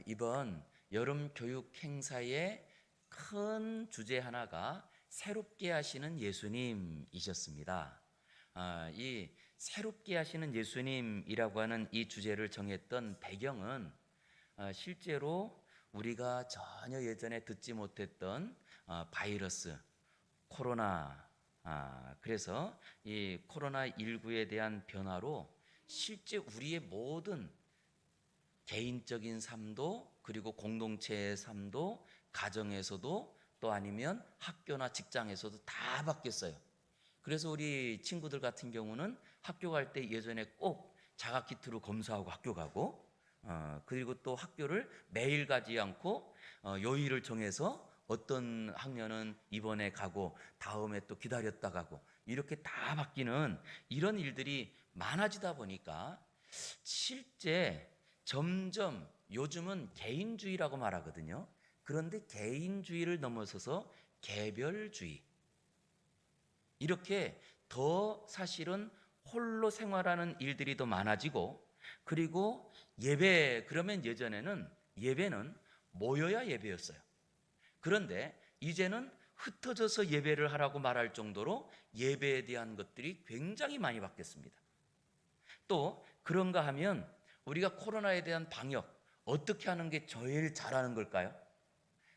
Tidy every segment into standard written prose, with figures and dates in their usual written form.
이번 여름 교육 행사의 큰 주제 하나가 새롭게 하시는 예수님이셨습니다. 이 새롭게 하시는 예수님이라고 하는 이 주제를 정했던 배경은 실제로 우리가 전혀 예전에 듣지 못했던 바이러스, 코로나, 그래서 이 코로나19에 대한 변화로 실제 우리의 모든 개인적인 삶도, 그리고 공동체의 삶도, 가정에서도, 또 아니면 학교나 직장에서도 다 바뀌었어요. 그래서 우리 친구들 같은 경우는 학교 갈 때 예전에 꼭 자가 키트로 검사하고 학교 가고, 그리고 또 학교를 매일 가지 않고 요일을 정해서 어떤 학년은 이번에 가고 다음에 또 기다렸다 가고, 이렇게 다 바뀌는 이런 일들이 많아지다 보니까 실제 점점 요즘은 개인주의라고 말하거든요. 그런데 개인주의를 넘어서서 개별주의, 이렇게 더 사실은 홀로 생활하는 일들이 더 많아지고, 그리고 예배, 그러면 예전에는 예배는 모여야 예배였어요. 그런데 이제는 흩어져서 예배를 하라고 말할 정도로 예배에 대한 것들이 굉장히 많이 바뀌었습니다. 또 그런가 하면 우리가 코로나에 대한 방역 어떻게 하는 게 제일 잘하는 걸까요?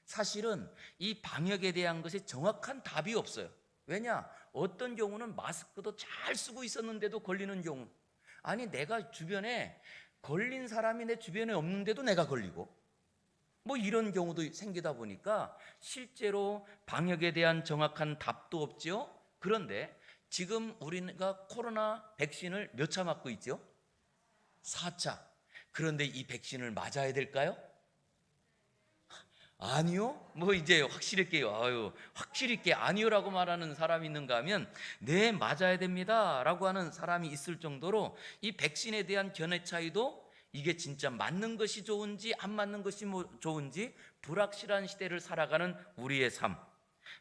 사실은 이 방역에 대한 것에 정확한 답이 없어요. 왜냐? 어떤 경우는 마스크도 잘 쓰고 있었는데도 걸리는 경우, 아니 내가 주변에 걸린 사람이 내 주변에 없는데도 내가 걸리고, 뭐 이런 경우도 생기다 보니까 실제로 방역에 대한 정확한 답도 없죠. 그런데 지금 우리가 코로나 백신을 몇 차 맞고 있죠? 4차. 그런데 이 백신을 맞아야 될까요? 아니요? 뭐 이제 확실히 있게 아니요라고 말하는 사람이 있는가 하면, 네, 맞아야 됩니다 라고 하는 사람이 있을 정도로 이 백신에 대한 견해 차이도, 이게 진짜 맞는 것이 좋은지 안 맞는 것이 좋은지 불확실한 시대를 살아가는 우리의 삶.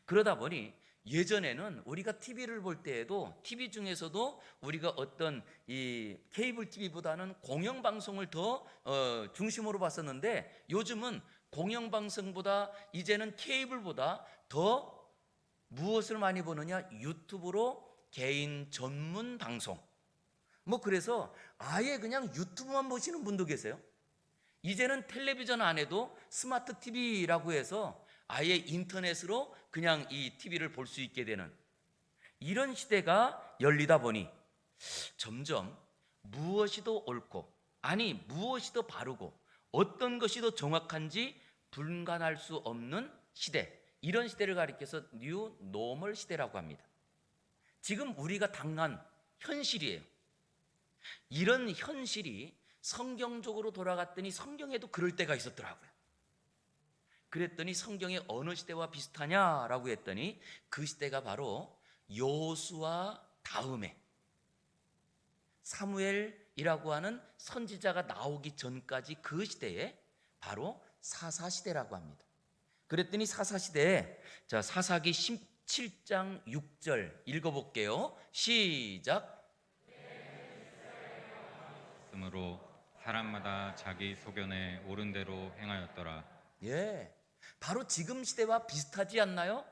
그러다 보니 예전에는 우리가 TV를 볼 때에도 TV 중에서도 우리가 어떤 이 케이블 TV보다는 공영방송을 더 중심으로 봤었는데, 요즘은 공영방송보다 이제는 케이블보다 더 무엇을 많이 보느냐? 유튜브로 개인 전문 방송. 뭐 그래서 아예 그냥 유튜브만 보시는 분도 계세요. 이제는 텔레비전 안에도 스마트 TV라고 해서 아예 인터넷으로 그냥 이 TV를 볼 수 있게 되는 이런 시대가 열리다 보니 점점 무엇이 더 옳고, 아니 무엇이 더 바르고, 어떤 것이 더 정확한지 분간할 수 없는 시대, 이런 시대를 가리켜서 뉴 노멀 시대라고 합니다. 지금 우리가 당한 현실이에요. 이런 현실이 성경적으로 돌아갔더니 성경에도 그럴 때가 있었더라고요. 그랬더니 성경의 어느 시대와 비슷하냐라고 했더니 그 시대가 바로 여호수아 다음에 사무엘이라고 하는 선지자가 나오기 전까지 그 시대에 바로 사사시대라고 합니다. 그랬더니 사사시대에, 자, 사사기 17장 6절 읽어볼게요. 시작. 으로 사람마다 자기 소견에 옳은 대로 행하였더라. 예, 바로 지금 시대와 비슷하지 않나요?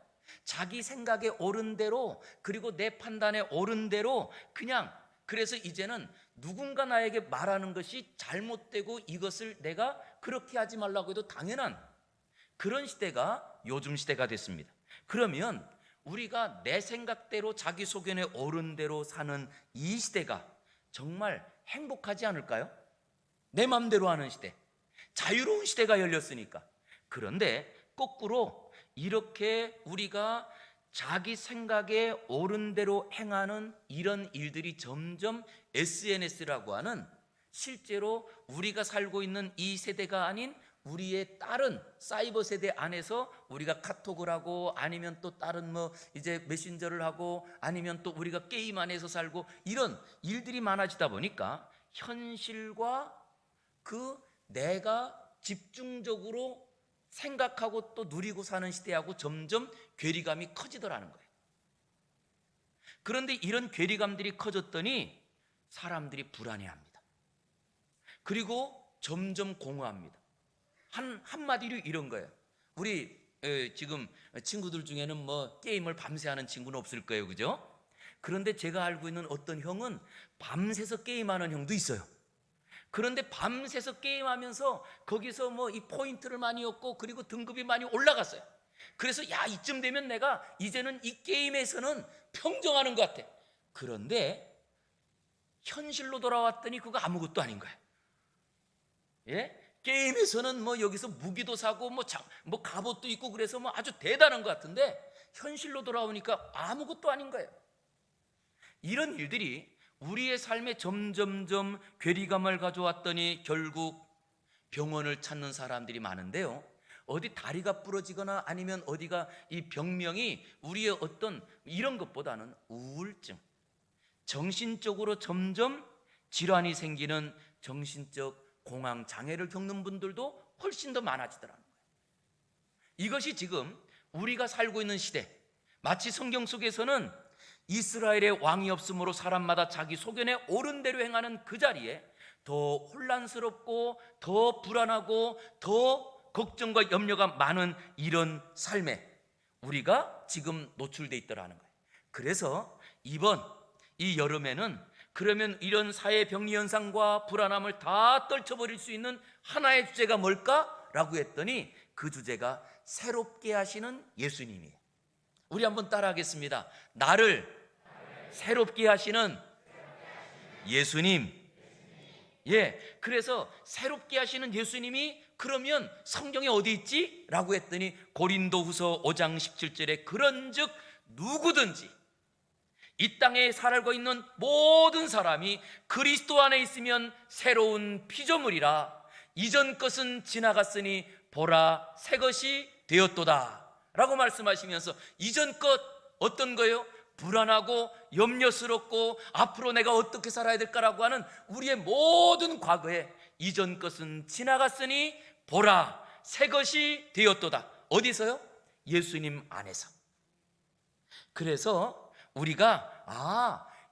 자기 생각에 옳은 대로, 그리고 내 판단에 옳은 대로 그냥, 그래서 이제는 누군가 나에게 말하는 것이 잘못되고 이것을 내가 그렇게 하지 말라고 해도 당연한 그런 시대가 요즘 시대가 됐습니다. 그러면 우리가 내 생각대로 자기 소견에 옳은 대로 사는 이 시대가 정말 행복하지 않을까요? 내 마음대로 하는 시대, 자유로운 시대가 열렸으니까. 그런데 거꾸로 이렇게 우리가 자기 생각에 옳은 대로 행하는 이런 일들이 점점 SNS라고 하는, 실제로 우리가 살고 있는 이 세대가 아닌 우리의 다른 사이버 세대 안에서 우리가 카톡을 하고, 아니면 또 다른 뭐 이제 메신저를 하고, 아니면 또 우리가 게임 안에서 살고, 이런 일들이 많아지다 보니까 현실과 그 내가 집중적으로 생각하고 또 누리고 사는 시대하고 점점 괴리감이 커지더라는 거예요. 그런데 이런 괴리감들이 커졌더니 사람들이 불안해합니다. 그리고 점점 공허합니다. 한마디로 이런 거예요. 우리 지금 친구들 중에는 뭐 게임을 밤새 하는 친구는 없을 거예요, 그죠? 그런데 제가 알고 있는 어떤 형은 밤새서 게임하는 형도 있어요. 그런데 밤새서 게임하면서 거기서 뭐 이 포인트를 많이 얻고 그리고 등급이 많이 올라갔어요. 그래서 야, 이쯤 되면 내가 이제는 이 게임에서는 평정하는 것 같아. 그런데 현실로 돌아왔더니 그거 아무것도 아닌 거예요. 예? 게임에서는 뭐 여기서 무기도 사고 뭐 갑옷도 있고 그래서 뭐 아주 대단한 것 같은데 현실로 돌아오니까 아무것도 아닌 거예요. 이런 일들이 우리의 삶에 점점점 괴리감을 가져왔더니 결국 병원을 찾는 사람들이 많은데요, 어디 다리가 부러지거나 아니면 어디가 이 병명이 우리의 어떤 이런 것보다는 우울증, 정신적으로 점점 질환이 생기는 정신적 공황 장애를 겪는 분들도 훨씬 더 많아지더라는 거예요. 이것이 지금 우리가 살고 있는 시대, 마치 성경 속에서는 이스라엘의 왕이 없으므로 사람마다 자기 소견에 옳은 대로 행하는 그 자리에 더 혼란스럽고 더 불안하고 더 걱정과 염려가 많은 이런 삶에 우리가 지금 노출돼 있더라는 거예요. 그래서 이번 이 여름에는 그러면 이런 사회 병리 현상과 불안함을 다 떨쳐버릴 수 있는 하나의 주제가 뭘까라고 했더니 그 주제가 새롭게 하시는 예수님이에요. 우리 한번 따라하겠습니다. 나를 새롭게 하시는 예수님. 예, 그래서 새롭게 하시는 예수님이 그러면 성경에 어디 있지? 라고 했더니 고린도후서 5장 17절에 그런즉 누구든지 이 땅에 살고 있는 모든 사람이 그리스도 안에 있으면 새로운 피조물이라 이전 것은 지나갔으니 보라 새 것이 되었도다 라고 말씀하시면서 이전 것 어떤 거예요? 불안하고 염려스럽고 앞으로 내가 어떻게 살아야 될까라고 하는 우리의 모든 과거에 이전 것은 지나갔으니 보라 새 것이 되었도다. 어디서요? 예수님 안에서. 그래서 우리가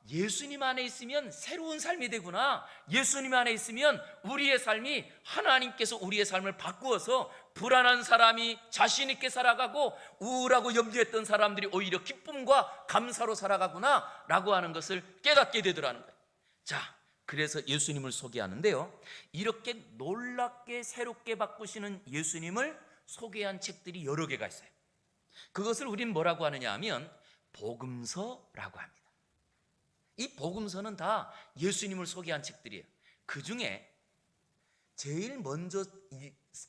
예수님 안에 있으면 새로운 삶이 되구나, 예수님 안에 있으면 우리의 삶이 하나님께서 우리의 삶을 바꾸어서 불안한 사람이 자신 있게 살아가고 우울하고 염려했던 사람들이 오히려 기쁨과 감사로 살아가구나 라고 하는 것을 깨닫게 되더라는 거예요. 자, 그래서 예수님을 소개하는데요, 이렇게 놀랍게 새롭게 바꾸시는 예수님을 소개한 책들이 여러 개가 있어요. 그것을 우린 뭐라고 하느냐 하면 복음서라고 합니다. 이 복음서는 다 예수님을 소개한 책들이에요. 그 중에 제일 먼저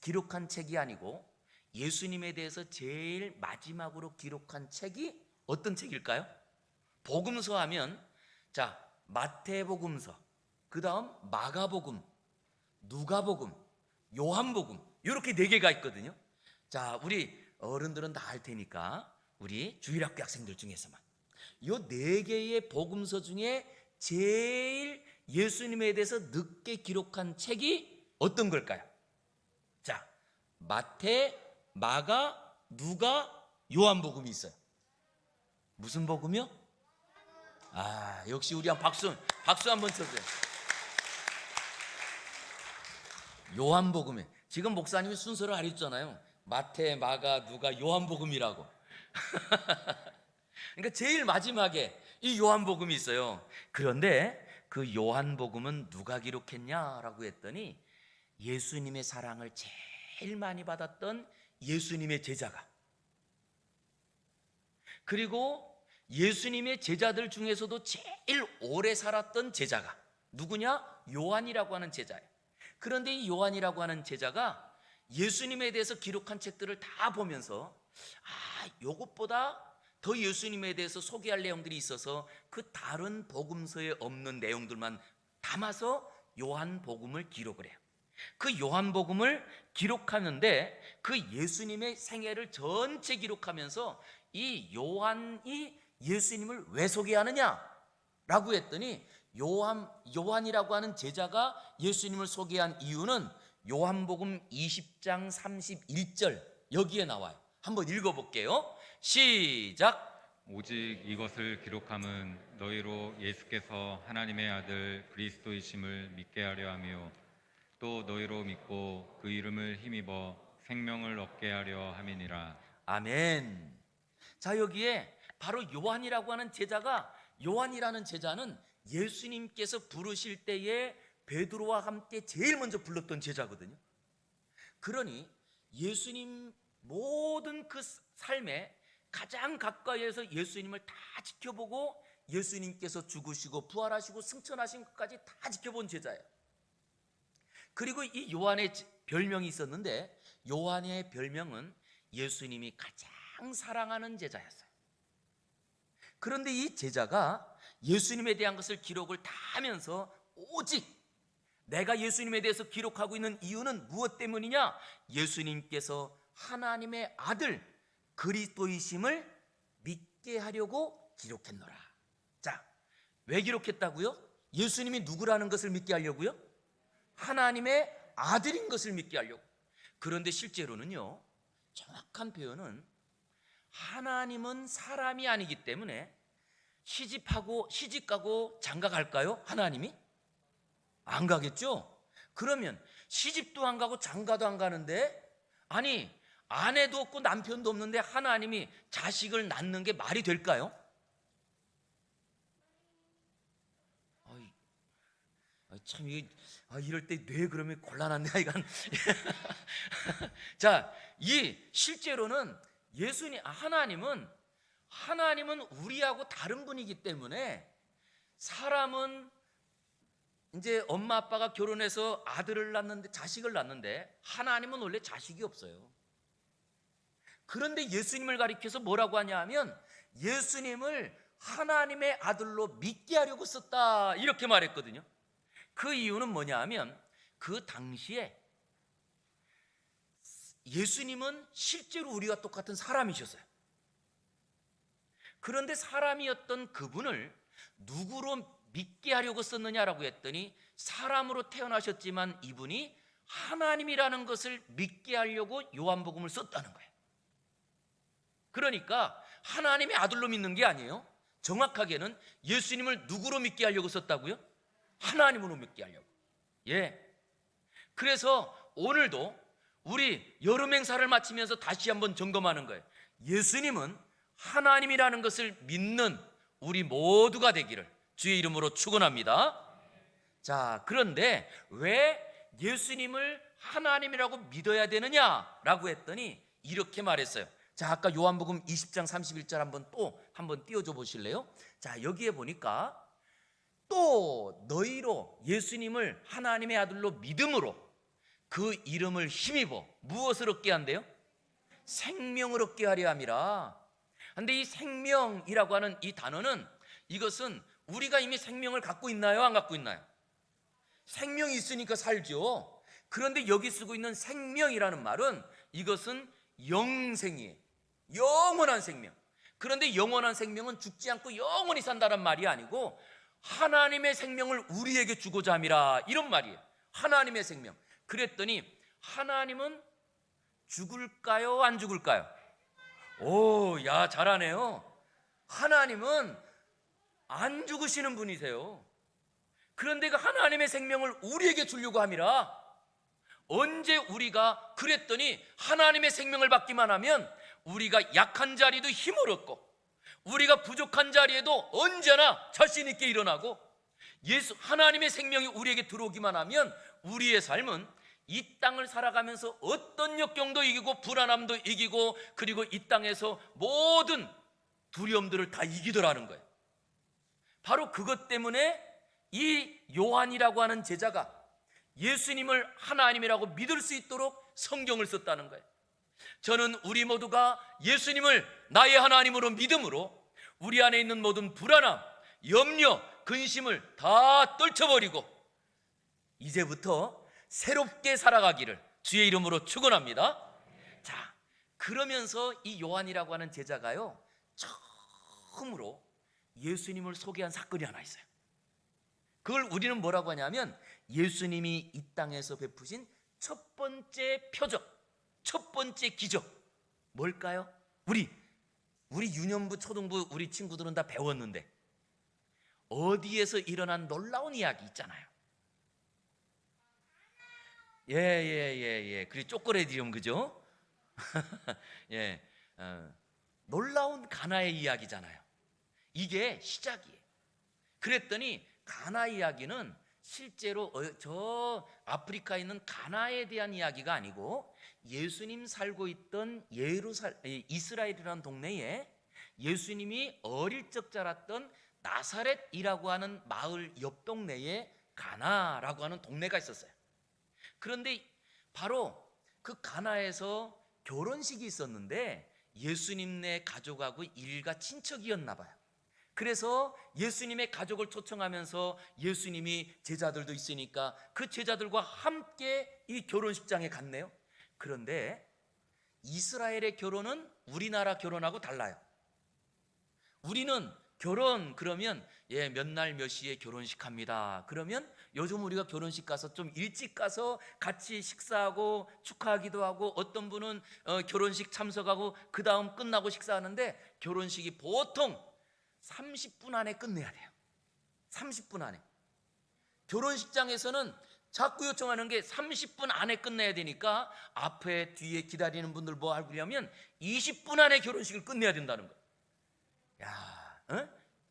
기록한 책이 아니고 예수님에 대해서 제일 마지막으로 기록한 책이 어떤 책일까요? 복음서 하면 자, 마태복음서, 그 다음 마가복음, 누가복음, 요한복음 이렇게 4개가 있거든요. 자, 우리 어른들은 다 알 테니까 우리 주일학교 학생들 중에서만 이 4개의 복음서 중에 제일 예수님에 대해서 늦게 기록한 책이 어떤 걸까요? 자, 마태, 마가, 누가, 요한복음이 있어요. 무슨 복음이요? 역시 우리 박수 한번 쳐줘요. 요한복음에 지금 목사님이 순서를 알려줬잖아요. 마태, 마가, 누가, 요한복음이라고. 그러니까 제일 마지막에 이 요한복음이 있어요. 그런데 그 요한복음은 누가 기록했냐라고 했더니 예수님의 사랑을 제일 많이 받았던 예수님의 제자가, 그리고 예수님의 제자들 중에서도 제일 오래 살았던 제자가 누구냐? 요한이라고 하는 제자예요. 그런데 이 요한이라고 하는 제자가 예수님에 대해서 기록한 책들을 다 보면서 요것보다 더 예수님에 대해서 소개할 내용들이 있어서 그 다른 복음서에 없는 내용들만 담아서 요한복음을 기록을 해요. 그 요한복음을 기록하는데 그 예수님의 생애를 전체 기록하면서 이 요한이 예수님을 왜 소개하느냐? 라고 했더니 요한이라고 하는 제자가 예수님을 소개한 이유는 요한복음 20장 31절 여기에 나와요. 한번 읽어볼게요. 시작. 오직 이것을 기록함은 너희로 예수께서 하나님의 아들 그리스도이심을 믿게 하려 하며 또 너희로 믿고 그 이름을 힘입어 생명을 얻게 하려 함이니라. 아멘. 자, 여기에 바로 요한이라고 하는 제자가, 요한이라는 제자는 예수님께서 부르실 때에 베드로와 함께 제일 먼저 불렀던 제자거든요. 그러니 예수님 모든 그 삶에 가장 가까이에서 예수님을 다 지켜보고 예수님께서 죽으시고 부활하시고 승천하신 것까지 다 지켜본 제자예요. 그리고 이 요한의 별명이 있었는데, 요한의 별명은 예수님이 가장 사랑하는 제자였어요. 그런데 이 제자가 예수님에 대한 것을 기록을 다 하면서 오직 내가 예수님에 대해서 기록하고 있는 이유는 무엇 때문이냐? 예수님께서 하나님의 아들 그리스도이심을 믿게 하려고 기록했노라. 자, 왜 기록했다고요? 예수님이 누구라는 것을 믿게 하려고요? 하나님의 아들인 것을 믿게 하려고. 그런데 실제로는요, 정확한 표현은 하나님은 사람이 아니기 때문에 시집가고 장가갈까요? 하나님이? 안 가겠죠? 그러면 시집도 안 가고 장가도 안 가는데, 아니 아내도 없고 남편도 없는데 하나님이 자식을 낳는 게 말이 될까요? 참 이럴 때 뇌 그러면 곤란한데 이건. 자, 이 실제로는 하나님은 우리하고 다른 분이기 때문에, 사람은 이제 엄마 아빠가 결혼해서 아들을 낳는데, 자식을 낳는데, 하나님은 원래 자식이 없어요. 그런데 예수님을 가리켜서 뭐라고 하냐 하면, 예수님을 하나님의 아들로 믿게 하려고 썼다, 이렇게 말했거든요. 그 이유는 뭐냐 하면, 그 당시에 예수님은 실제로 우리와 똑같은 사람이셨어요. 그런데 사람이었던 그분을 누구로 믿게 하려고 썼느냐라고 했더니, 사람으로 태어나셨지만 이분이 하나님이라는 것을 믿게 하려고 요한복음을 썼다는 거예요. 그러니까 하나님의 아들로 믿는 게 아니에요. 정확하게는 예수님을 누구로 믿게 하려고 썼다고요? 하나님으로 믿게 하려고. 예. 그래서 오늘도 우리 여름 행사를 마치면서 다시 한번 점검하는 거예요. 예수님은 하나님이라는 것을 믿는 우리 모두가 되기를 주의 이름으로 축원합니다. 자, 그런데 왜 예수님을 하나님이라고 믿어야 되느냐라고 했더니 이렇게 말했어요. 자, 아까 요한복음 20장 31절 한번 띄워줘 보실래요? 자, 여기에 보니까 또 너희로 예수님을 하나님의 아들로 믿음으로 그 이름을 힘입어 무엇을 얻게 한대요? 생명을 얻게 하려 함이라. 근데 이 생명이라고 하는 이 단어는, 이것은 우리가 이미 생명을 갖고 있나요? 안 갖고 있나요? 생명이 있으니까 살죠. 그런데 여기 쓰고 있는 생명이라는 말은, 이것은 영생이에요. 영원한 생명. 그런데 영원한 생명은 죽지 않고 영원히 산다는 말이 아니고, 하나님의 생명을 우리에게 주고자 함이라, 이런 말이에요. 하나님의 생명. 그랬더니 하나님은 죽을까요? 안 죽을까요? 오, 야, 잘하네요. 하나님은 안 죽으시는 분이세요. 그런데 그 하나님의 생명을 우리에게 주려고 함이라. 언제 우리가 그랬더니 하나님의 생명을 받기만 하면 우리가 약한 자리도 힘을 얻고, 우리가 부족한 자리에도 언제나 자신 있게 일어나고, 하나님의 생명이 우리에게 들어오기만 하면 우리의 삶은 이 땅을 살아가면서 어떤 역경도 이기고 불안함도 이기고, 그리고 이 땅에서 모든 두려움들을 다 이기더라는 거예요. 바로 그것 때문에 이 요한이라고 하는 제자가 예수님을 하나님이라고 믿을 수 있도록 성경을 썼다는 거예요. 저는 우리 모두가 예수님을 나의 하나님으로 믿음으로 우리 안에 있는 모든 불안함, 염려, 근심을 다 떨쳐버리고 이제부터 새롭게 살아가기를 주의 이름으로 축원합니다. 자, 그러면서 이 요한이라고 하는 제자가요, 처음으로 예수님을 소개한 사건이 하나 있어요. 그걸 우리는 뭐라고 하냐면, 예수님이 이 땅에서 베푸신 첫 번째 표적, 첫 번째 기적, 뭘까요? 우리 유년부, 초등부 우리 친구들은 다 배웠는데, 어디에서 일어난 놀라운 이야기 있잖아요. 예. 그리고 쪼꼬레디움, 그죠? 예, 놀라운 가나의 이야기잖아요. 이게 시작이에요. 그랬더니 가나 이야기는 실제로 저 아프리카에 있는 가나에 대한 이야기가 아니고 예수님 살고 있던 이스라엘이라는 동네에 예수님이 어릴 적 자랐던 나사렛이라고 하는 마을 옆 동네에 가나라고 하는 동네가 있었어요. 그런데 바로 그 가나에서 결혼식이 있었는데 예수님네 가족하고 일가 친척이었나 봐요. 그래서 예수님의 가족을 초청하면서 예수님이 제자들도 있으니까 그 제자들과 함께 이 결혼식장에 갔네요. 그런데 이스라엘의 결혼은 우리나라 결혼하고 달라요. 우리는 결혼 그러면 몇 날 몇 시에 결혼식 합니다. 그러면 요즘 우리가 결혼식 가서 좀 일찍 가서 같이 식사하고 축하하기도 하고 어떤 분은 결혼식 참석하고 그 다음 끝나고 식사하는데 결혼식이 보통 30분 안에 끝내야 돼요. 30분 안에. 결혼식장에서는 자꾸 요청하는 게 30분 안에 끝내야 되니까 앞에 뒤에 기다리는 분들 뭐 하려면 20분 안에 결혼식을 끝내야 된다는 거예요. 야,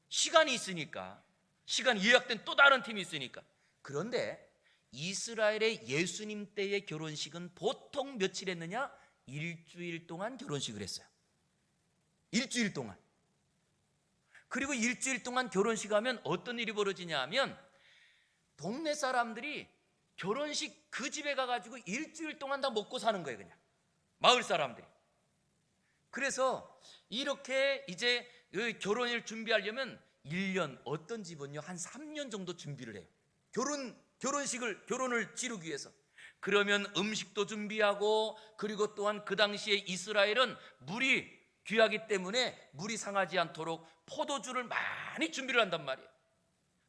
시간이 있으니까, 시간 예약된 또 다른 팀이 있으니까. 그런데 이스라엘의 예수님 때의 결혼식은 보통 며칠 했느냐? 일주일 동안 결혼식을 했어요. 일주일 동안. 그리고 일주일 동안 결혼식 하면 어떤 일이 벌어지냐 하면 동네 사람들이 결혼식 그 집에 가가지고 일주일 동안 다 먹고 사는 거예요. 그냥 마을 사람들이. 그래서 이렇게 이제 결혼을 준비하려면 1년, 어떤 집은요 한 3년 정도 준비를 해요. 결혼을 치르기 위해서. 그러면 음식도 준비하고, 그리고 또한 그 당시에 이스라엘은 물이 귀하기 때문에 물이 상하지 않도록 포도주를 많이 준비를 한단 말이에요.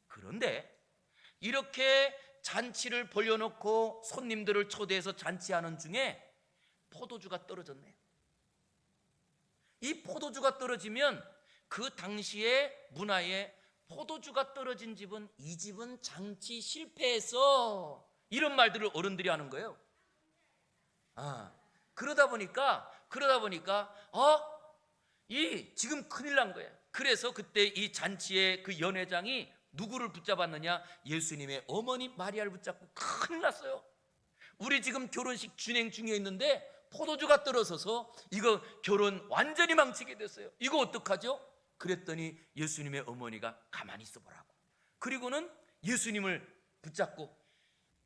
그런데 이렇게 잔치를 벌려놓고 손님들을 초대해서 잔치하는 중에 포도주가 떨어졌네요. 이 포도주가 떨어지면 그 당시의 문화에 포도주가 떨어진 집은 이 집은 장치 실패해서, 이런 말들을 어른들이 하는 거예요. 그러다 보니까 이 지금 큰일 난 거예요. 그래서 그때 이 잔치의 그 연회장이 누구를 붙잡았느냐? 예수님의 어머니 마리아를 붙잡고 큰일 났어요. 우리 지금 결혼식 진행 중에 있는데 포도주가 떨어져서 이거 결혼 완전히 망치게 됐어요. 이거 어떡하죠? 그랬더니 예수님의 어머니가 가만히 있어 보라고. 그리고는 예수님을 붙잡고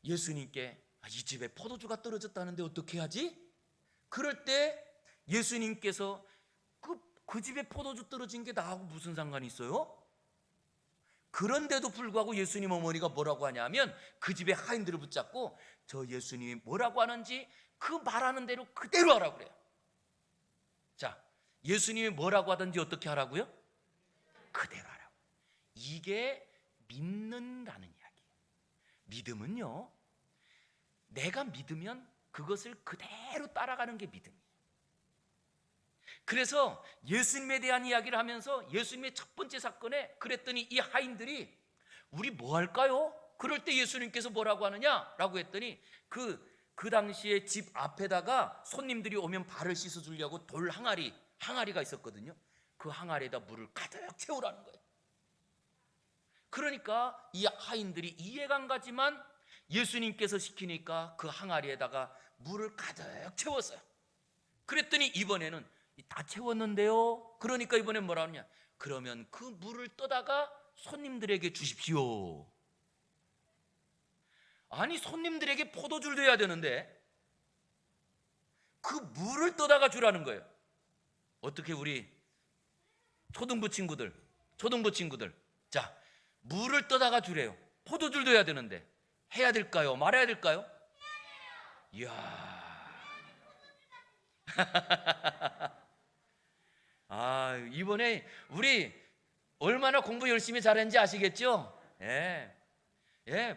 예수님께 이 집에 포도주가 떨어졌다는데 어떻게 하지? 그럴 때 예수님께서 그 집에 포도주 떨어진 게 나하고 무슨 상관이 있어요? 그런데도 불구하고 예수님 어머니가 뭐라고 하냐면 그 집의 하인들을 붙잡고 저 예수님이 뭐라고 하는지 그 말하는 대로 그대로 하라고 그래요. 자, 예수님이 뭐라고 하든지 어떻게 하라고요? 그대로 하라고. 이게 믿는다는 이야기예요. 믿음은요, 내가 믿으면 그것을 그대로 따라가는 게 믿음이에요. 그래서 예수님에 대한 이야기를 하면서 예수님의 첫 번째 사건에 그랬더니 이 하인들이 우리 뭐 할까요? 그럴 때 예수님께서 뭐라고 하느냐라고 했더니 그 당시에 집 앞에다가 손님들이 오면 발을 씻어 주려고 돌 항아리가 있었거든요. 그 항아리에다 물을 가득 채우라는 거예요. 그러니까 이 하인들이 이해가 안 가지만 예수님께서 시키니까 그 항아리에다가 물을 가득 채웠어요. 그랬더니 이번에는 다 채웠는데요. 그러니까 이번엔 뭐라 하느냐? 그러면 그 물을 떠다가 손님들에게 주십시오. 아니, 손님들에게 포도주를 줘야 되는데 그 물을 떠다가 주라는 거예요. 어떻게 우리 초등부 친구들 자, 물을 떠다가 주래요. 포도주를 줘야 되는데 해야 될까요? 말아야 될까요? 이야. 이번에 우리 얼마나 공부 열심히 잘했는지 아시겠죠?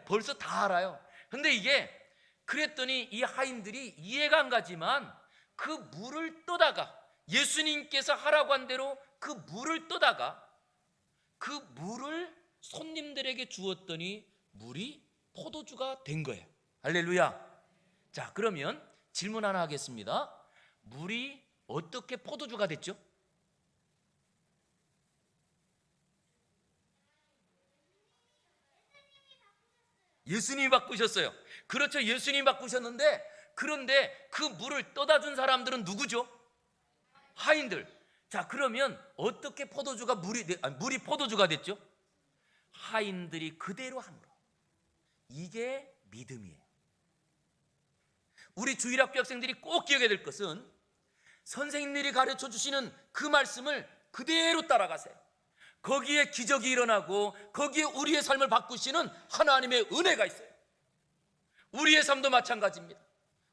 벌써 다 알아요. 근데 이게 그랬더니 이 하인들이 이해가 안 가지만 그 물을 떠다가 예수님께서 하라고 한 대로 그 물을 떠다가 그 물을 손님들에게 주었더니 물이 포도주가 된 거예요. 할렐루야. 자, 그러면 질문 하나 하겠습니다. 물이 어떻게 포도주가 됐죠? 예수님이 바꾸셨어요. 그렇죠. 예수님이 바꾸셨는데, 그런데 그 물을 떠다 준 사람들은 누구죠? 하인들. 자, 그러면 어떻게 포도주가 물이 포도주가 됐죠? 하인들이 그대로 함으로. 이게 믿음이에요. 우리 주일학교 학생들이 꼭 기억해야 될 것은 선생님들이 가르쳐 주시는 그 말씀을 그대로 따라가세요. 거기에 기적이 일어나고 거기에 우리의 삶을 바꾸시는 하나님의 은혜가 있어요. 우리의 삶도 마찬가지입니다.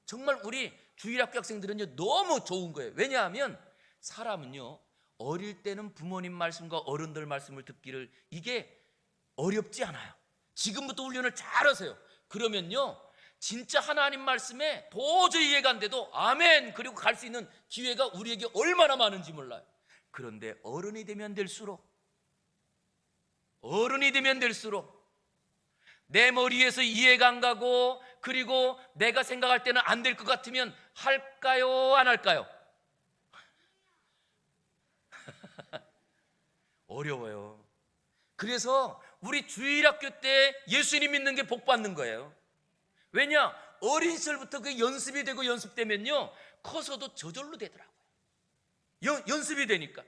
정말 우리 주일학교 학생들은요, 너무 좋은 거예요. 왜냐하면 사람은요, 어릴 때는 부모님 말씀과 어른들 말씀을 듣기를 이게 어렵지 않아요. 지금부터 훈련을 잘 하세요. 그러면요, 진짜 하나님 말씀에 도저히 이해가 안 돼도 아멘 그리고 갈 수 있는 기회가 우리에게 얼마나 많은지 몰라요. 그런데 어른이 되면 될수록 내 머리에서 이해가 안 가고, 그리고 내가 생각할 때는 안 될 것 같으면 할까요, 안 할까요? 어려워요. 그래서 우리 주일학교 때 예수님 믿는 게 복 받는 거예요. 왜냐? 어린 시절부터 그 연습이 되고 연습되면요, 커서도 저절로 되더라고요. 연습이 되니까.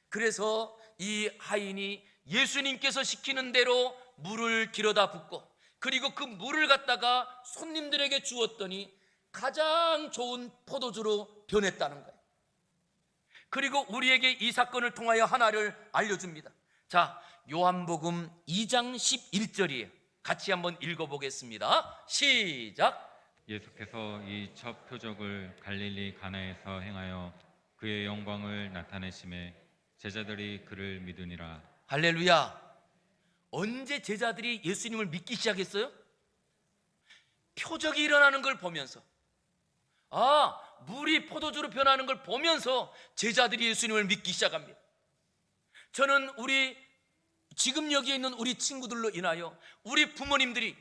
그래서 이 하인이 예수님께서 시키는 대로 물을 길어다 붓고, 그리고 그 물을 갖다가 손님들에게 주었더니 가장 좋은 포도주로 변했다는 거예요. 그리고 우리에게 이 사건을 통하여 하나를 알려줍니다. 자, 요한복음 2장 11절이에요. 같이 한번 읽어보겠습니다. 시작. 예수께서 이 첫 표적을 갈릴리 가나에서 행하여 그의 영광을 나타내심에 제자들이 그를 믿으니라. 할렐루야. 언제 제자들이 예수님을 믿기 시작했어요? 표적이 일어나는 걸 보면서, 물이 포도주로 변하는 걸 보면서 제자들이 예수님을 믿기 시작합니다. 저는 지금 여기에 있는 우리 친구들로 인하여 우리 부모님들이,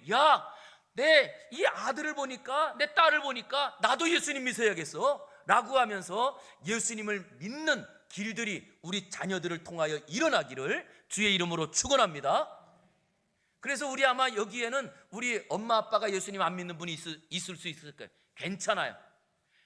내 이 아들을 보니까, 내 딸을 보니까 나도 예수님 믿어야겠어 라고 하면서 예수님을 믿는 길들이 우리 자녀들을 통하여 일어나기를 주의 이름으로 축원합니다. 그래서 우리 아마 여기에는 우리 엄마 아빠가 예수님 안 믿는 분이 있을 수 있을 거예요. 괜찮아요.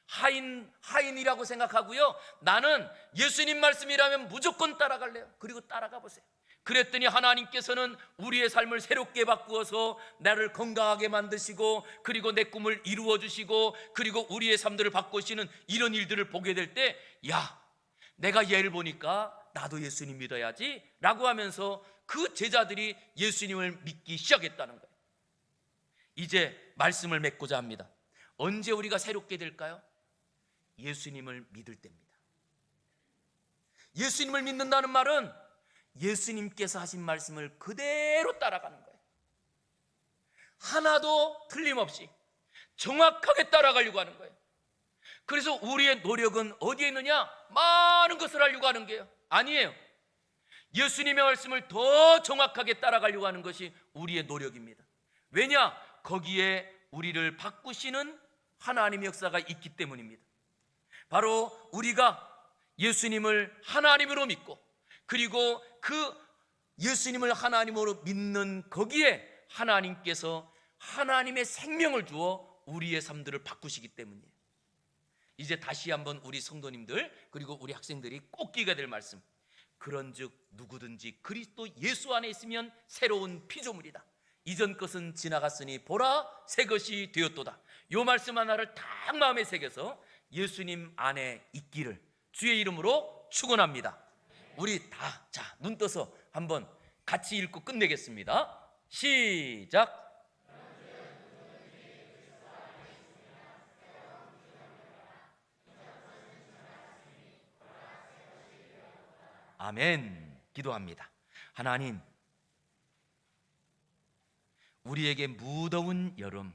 하인이라고 생각하고요, 나는 예수님 말씀이라면 무조건 따라갈래요. 그리고 따라가 보세요. 그랬더니 하나님께서는 우리의 삶을 새롭게 바꾸어서 나를 건강하게 만드시고, 그리고 내 꿈을 이루어 주시고, 그리고 우리의 삶들을 바꾸시는 이런 일들을 보게 될 때, 내가 얘를 보니까 나도 예수님 믿어야지 라고 하면서 그 제자들이 예수님을 믿기 시작했다는 거예요. 이제 말씀을 맺고자 합니다. 언제 우리가 새롭게 될까요? 예수님을 믿을 때입니다. 예수님을 믿는다는 말은 예수님께서 하신 말씀을 그대로 따라가는 거예요. 하나도 틀림없이 정확하게 따라가려고 하는 거예요. 그래서 우리의 노력은 어디에 있느냐? 많은 것을 하려고 하는 게요, 아니에요. 예수님의 말씀을 더 정확하게 따라가려고 하는 것이 우리의 노력입니다. 왜냐? 거기에 우리를 바꾸시는 하나님의 역사가 있기 때문입니다. 바로 우리가 예수님을 하나님으로 믿고, 그리고 그 예수님을 하나님으로 믿는 거기에 하나님께서 하나님의 생명을 주어 우리의 삶들을 바꾸시기 때문이에요. 이제 다시 한번 우리 성도님들, 그리고 우리 학생들이 꼭 기억해야 될 말씀, 그런즉 누구든지 그리스도 예수 안에 있으면 새로운 피조물이다. 이전 것은 지나갔으니 보라 새 것이 되었도다. 이 말씀 하나를 딱 마음에 새겨서 예수님 안에 있기를 주의 이름으로 축원합니다. 우리 다 눈 떠서 한번 같이 읽고 끝내겠습니다. 시작. 아멘. 기도합니다. 하나님, 우리에게 무더운 여름,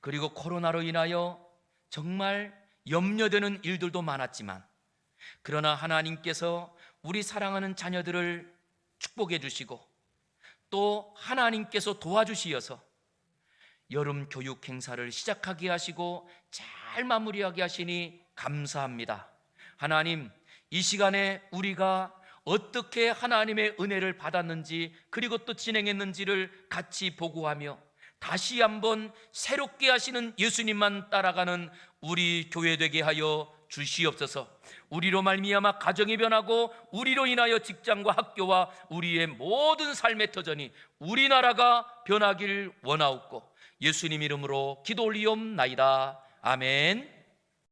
그리고 코로나로 인하여 정말 염려되는 일들도 많았지만, 그러나 하나님께서 우리 사랑하는 자녀들을 축복해 주시고, 또 하나님께서 도와주시어서 여름 교육 행사를 시작하게 하시고 잘 마무리하게 하시니 감사합니다. 하나님, 이 시간에 우리가 어떻게 하나님의 은혜를 받았는지 그리고 또 진행했는지를 같이 보고하며 다시 한번 새롭게 하시는 예수님만 따라가는 우리 교회 되게 하여 주시옵소서. 우리로 말미암아 가정이 변하고 우리로 인하여 직장과 학교와 우리의 모든 삶의 터전이 우리나라가 변하길 원하옵고 예수님 이름으로 기도 올리옵나이다. 아멘.